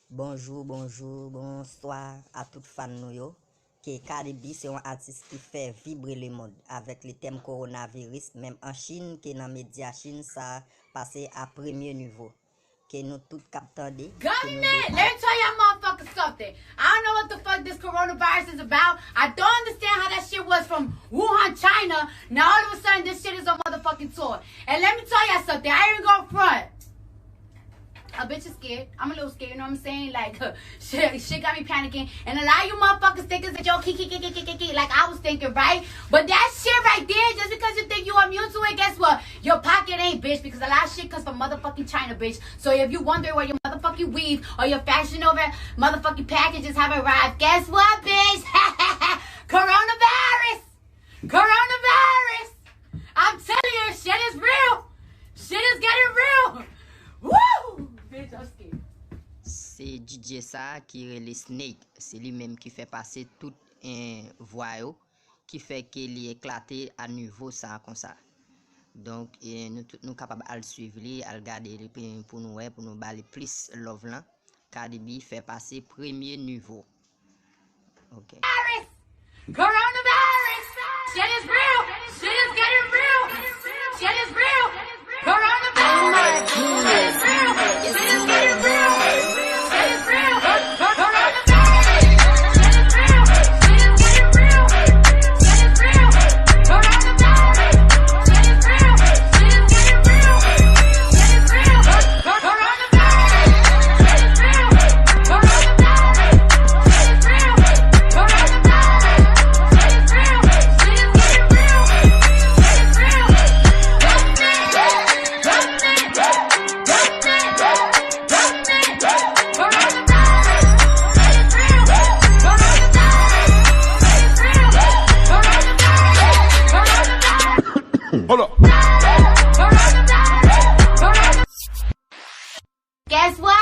Bonjour, bonsoir à toutes fans nou yo. Que Cardi B c'est un artiste qui fait vibrer le monde avec le thème coronavirus, même en Chine, que dans les médias Chine, ça passé à premier niveau. Que nous tous captons des. Government, let me tell y'all motherfuckers something. I don't know what the fuck this coronavirus is about. I don't understand how that shit was from Wuhan, China. Now all of a sudden this shit is on motherfucking tour. And let me tell y'all something. I ain't gonna front. A bitch is scared. I'm a little scared, you know what I'm saying? Like, shit got me panicking. And a lot of you motherfuckers think it's a joke, like I was thinking, right? But that shit right there, just because you think you're immune to it, guess what? Your pocket ain't, bitch, because a lot of shit comes from motherfucking China, bitch. So if you wonder where your motherfucking weave or your fashion over motherfucking packages have arrived, guess what, bitch? Coronavirus! Coronavirus! I'm telling you, shit is real! Shit is getting real! Woo! C'est DJ ça qui est le Snake, c'est lui-même qui fait passer tout un voyou qui fait qu'il est éclaté à nouveau ça comme ça. Donc nous capables à le suivre, à le garder pour nous baler plus love là. Cardi B fait passer premier niveau. OK. Coronavirus! Shit is real! Shit is getting real! Shit is real! Coronavirus! Shit is real! Shit is getting real! Shit is real! Coronavirus! Shit is real! Shit is getting real! Shit is real! Coronavirus! Shit is real! Shit is getting real! Shit is real! Coronavirus! Shit is real! Coronavirus! Shit is real! Hold up. Guess what?